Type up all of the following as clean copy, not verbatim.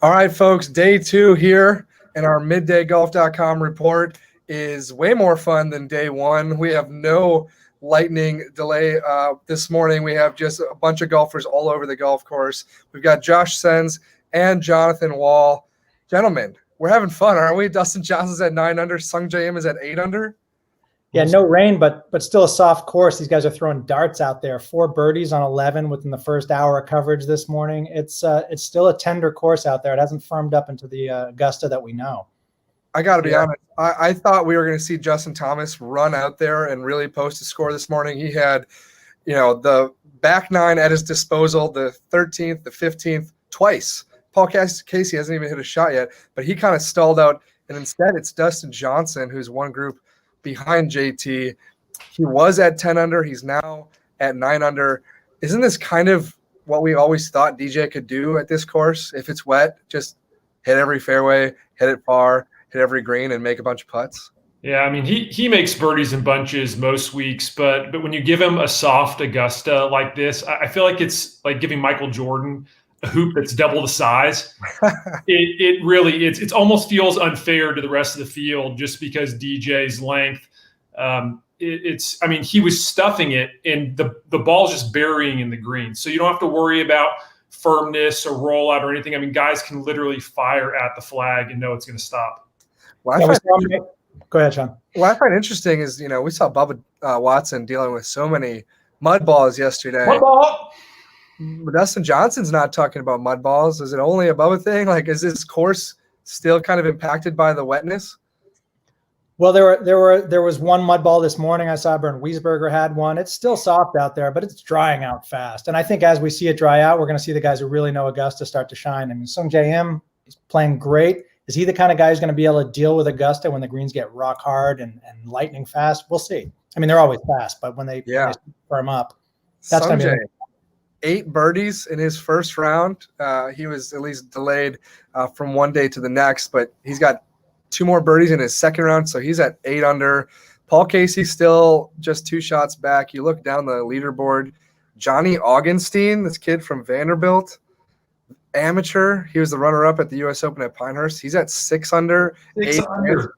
All right, folks, day 2 here, and our midday Golf.com report is way more fun than day 1. We have no lightning delay this morning. We have just a bunch of golfers all over the golf course. We've got Josh Sens and Jonathan Wall. Gentlemen, we're having fun, aren't we? Dustin Johnson's at 9 under. Sung Jae Im is at 8 under. Yeah, no rain, but still a soft course. These guys are throwing darts out there. 4 birdies on 11 within the first hour of coverage this morning. It's still a tender course out there. It hasn't firmed up into the Augusta that we know. I got to be honest. I thought we were going to see Justin Thomas run out there and really post a score this morning. He had, the back 9 at his disposal, the 13th, the 15th, twice. Paul Casey hasn't even hit a shot yet, but he kind of stalled out. And instead, it's Dustin Johnson, who's one group behind JT. He was at 10 under. He's now at 9 under. Isn't this kind of what we always thought DJ could do at this course? If it's wet, just hit every fairway, hit it far, hit every green, and make a bunch of putts. Yeah, I mean, he makes birdies in bunches most weeks, but when you give him a soft Augusta like this, I feel like it's like giving Michael Jordan a hoop that's double the size. It really it's almost feels unfair to the rest of the field just because DJ's length. He was stuffing it and the ball's just burying in the green. So you don't have to worry about firmness or rollout or anything. I mean, guys can literally fire at the flag and know it's going to stop. Go ahead, Sean. What I find interesting is, we saw Bubba Watson dealing with so many mud balls yesterday. Mud ball! Dustin Johnson's not talking about mud balls. Is it only a Bubba thing? Like, is this course still kind of impacted by the wetness? Well, there was one mud ball this morning. I saw Bernd Wiesberger had one. It's still soft out there, but it's drying out fast. And I think as we see it dry out, we're going to see the guys who really know Augusta start to shine. I mean, Sung Jae Im is playing great. Is he the kind of guy who's going to be able to deal with Augusta when the greens get rock hard and lightning fast? We'll see. I mean, they're always fast, but when they firm up, that's going to be 8 birdies in his first round. He was at least delayed from one day to the next, but he's got 2 more birdies in his second round, so he's at 8 under. Paul Casey still just 2 shots back. You look down the leaderboard, Johnny Augenstein, this kid from Vanderbilt, amateur. He was the runner-up at the U.S. Open at Pinehurst. He's at 6 under. 6 under.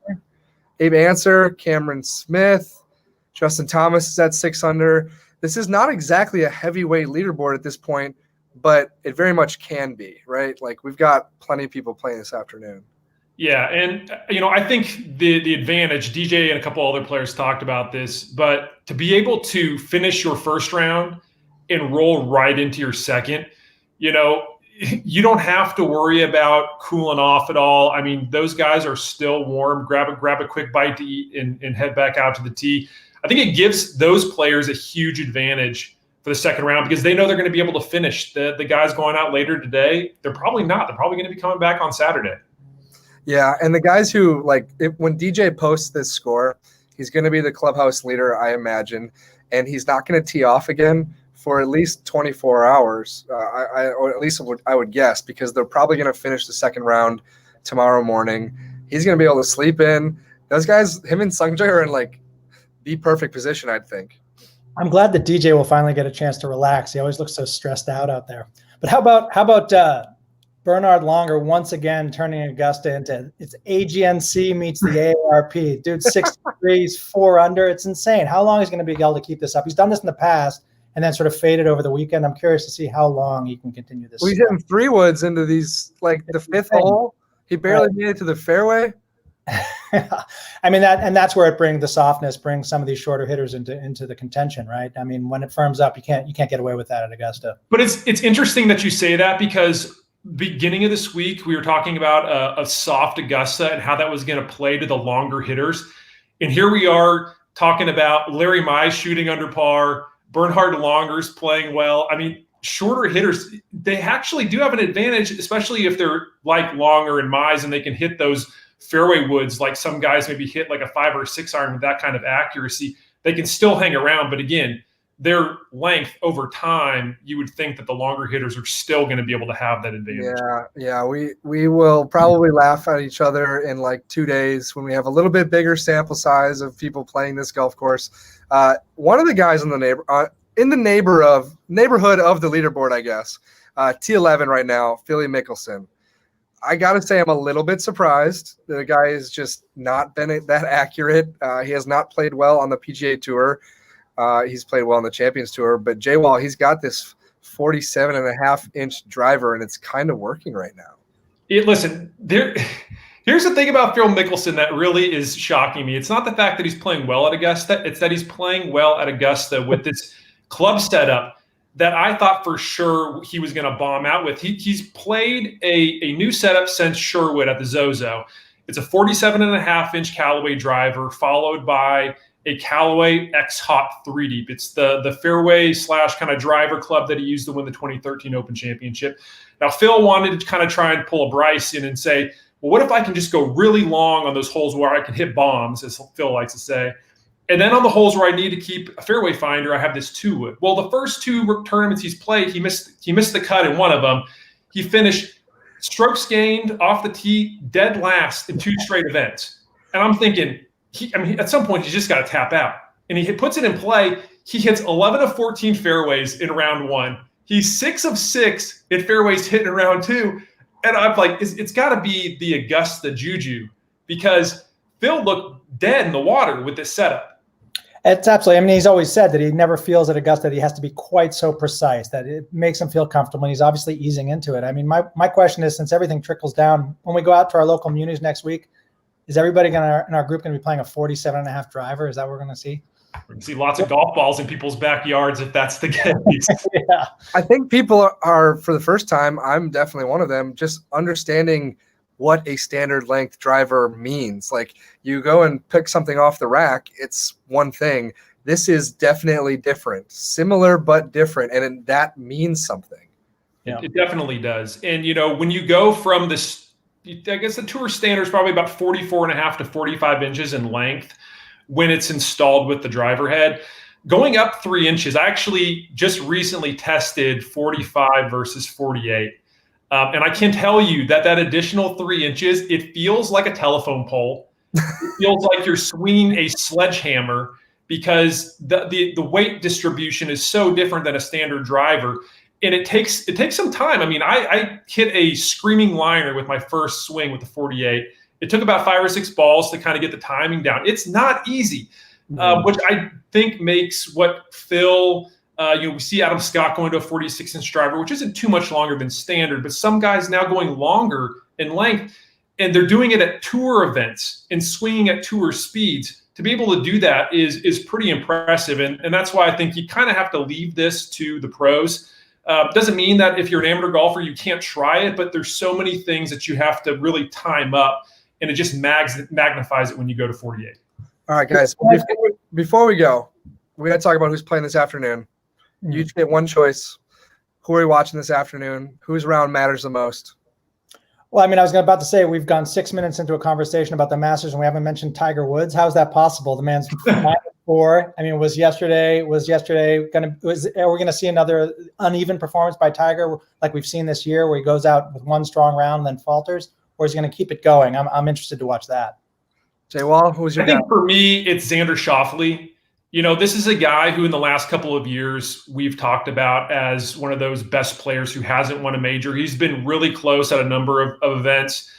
Abe Answer, Cameron Smith, Justin Thomas is at 6 under. This is not exactly a heavyweight leaderboard at this point, but it very much can be, right? Like, we've got plenty of people playing this afternoon. Yeah, and I think the advantage, DJ and a couple other players talked about this, but to be able to finish your first round and roll right into your second, you don't have to worry about cooling off at all. I mean, those guys are still warm. Grab a quick bite to eat and head back out to the tee. I think it gives those players a huge advantage for the second round because they know they're going to be able to finish. The guys going out later today, they're probably not. They're probably going to be coming back on Saturday. Yeah, and the guys who, when DJ posts this score, he's going to be the clubhouse leader, I imagine, and he's not going to tee off again for at least 24 hours, or at least I would guess, because they're probably going to finish the second round tomorrow morning. He's going to be able to sleep in. Those guys, him and Sung Jae, are in, the perfect position, I'd think. I'm glad that DJ will finally get a chance to relax. He always looks so stressed out there. But how about Bernhard Langer once again turning Augusta into it's AGNC meets the AARP. Dude, 63, 4 under. It's insane. How long is he going to be able to keep this up? He's done this in the past and then sort of faded over the weekend. I'm curious to see how long he can continue this. Well, he's hitting 3 woods into these, the 5th hole. He barely made it to the fairway. I mean, that's where it brings the softness, brings some of these shorter hitters into the contention, right? I mean, when it firms up, you can't get away with that at Augusta. But it's interesting that you say that because beginning of this week, we were talking about a soft Augusta and how that was going to play to the longer hitters. And here we are talking about Larry Mize shooting under par, Bernhard Langer's playing well. I mean, shorter hitters, they actually do have an advantage, especially if they're like Langer and Mize and they can hit those fairway woods like some guys maybe hit like a 5 or 6 iron with that kind of accuracy. They can still hang around. But again, their length over time, you would think that the longer hitters are still going to be able to have that advantage. Yeah. We will probably laugh at each other in 2 days when we have a little bit bigger sample size of people playing this golf course. One of the guys in the neighborhood of the leaderboard, I guess, T11 right now, Philly Mickelson. I got to say I'm a little bit surprised. The guy has just not been that accurate. He has not played well on the PGA Tour. He's played well on the Champions Tour. But Jay Wall, he's got this 47.5-inch driver, and it's kind of working right now. Listen, here's the thing about Phil Mickelson that really is shocking me. It's not the fact that he's playing well at Augusta. It's that he's playing well at Augusta with this club setup that I thought for sure he was going to bomb out with. He's played a new setup since Sherwood at the Zozo. It's a 47.5-inch Callaway driver followed by a Callaway X-Hot 3 Deep. It's the fairway / kind of driver club that he used to win the 2013 Open Championship. Now, Phil wanted to kind of try and pull a Bryce in and say, well, what if I can just go really long on those holes where I can hit bombs, as Phil likes to say. And then on the holes where I need to keep a fairway finder, I have this 2-wood. Well, the first 2 tournaments he's played, he missed the cut in one of them. He finished strokes gained off the tee dead last in 2 straight events. And I'm thinking, at some point, he's just got to tap out. And he puts it in play. He hits 11 of 14 fairways in round 1. He's 6 of 6 in fairways hit in round 2. And I'm like, it's got to be the Augusta juju, because Phil looked dead in the water with this setup. It's absolutely. I mean, he's always said that he never feels at Augusta that he has to be quite so precise, that it makes him feel comfortable, and he's obviously easing into it. I mean, my question is, since everything trickles down, when we go out to our local munis next week, is everybody in our group going to be playing a 47.5 driver? Is that what we're going to see? We're going to see lots of golf balls in people's backyards if that's the case. Yeah. I think people are, for the first time, I'm definitely one of them, just understanding what a standard length driver means. Like, you go and pick something off the rack, it's one thing. This is definitely different, similar but different, and that means something. Yeah. It definitely does. And, when you go from this, I guess the tour standard is probably about 44.5 to 45 inches in length when it's installed with the driver head. Going up 3 inches, I actually just recently tested 45 versus 48. And I can tell you that additional 3 inches, it feels like a telephone pole. It feels like you're swinging a sledgehammer, because the weight distribution is so different than a standard driver. And it takes some time. I mean, I hit a screaming liner with my first swing with the 48. It took about 5 or 6 balls to kind of get the timing down. It's not easy, which I think makes what Phil – we see Adam Scott going to a 46-inch driver, which isn't too much longer than standard, but some guys now going longer in length, and they're doing it at tour events and swinging at tour speeds. To be able to do that is pretty impressive, and that's why I think you kind of have to leave this to the pros. Doesn't mean that if you're an amateur golfer, you can't try it, but there's so many things that you have to really time up, and it just magnifies it when you go to 48. All right, guys, before we go, we got to talk about who's playing this afternoon. You each get one choice. Who are you watching this afternoon? Whose round matters the most? Well, I mean, I was about to say, we've gone 6 minutes into a conversation about the Masters and we haven't mentioned Tiger Woods. How is that possible? The man's 9-4. I mean, are we going to see another uneven performance by Tiger like we've seen this year, where he goes out with one strong round and then falters, or is he going to keep it going? I'm interested to watch that. Jay Wall, who's your guy? I think for me, it's Xander Schauffele. This is a guy who in the last couple of years we've talked about as one of those best players who hasn't won a major. He's been really close at a number of events.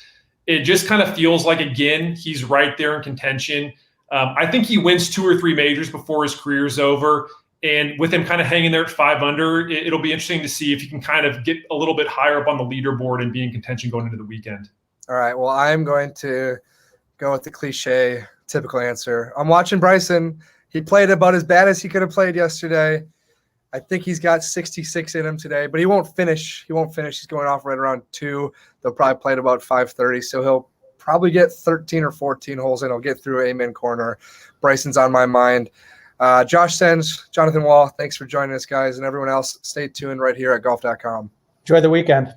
It just kind of feels like, again, he's right there in contention. I think he wins 2 or 3 majors before his career's over. And with him kind of hanging there at 5 under, it'll be interesting to see if he can kind of get a little bit higher up on the leaderboard and be in contention going into the weekend. All right. Well, I'm going to go with the cliche, typical answer. I'm watching Bryson. He played about as bad as he could have played yesterday. I think he's got 66 in him today, but he won't finish. He's going off right around 2. They'll probably play at about 5:30, so he'll probably get 13 or 14 holes in. He'll get through Amen Corner. Bryson's on my mind. Josh Sens, Jonathan Wall, thanks for joining us, guys, and everyone else, stay tuned right here at Golf.com. Enjoy the weekend.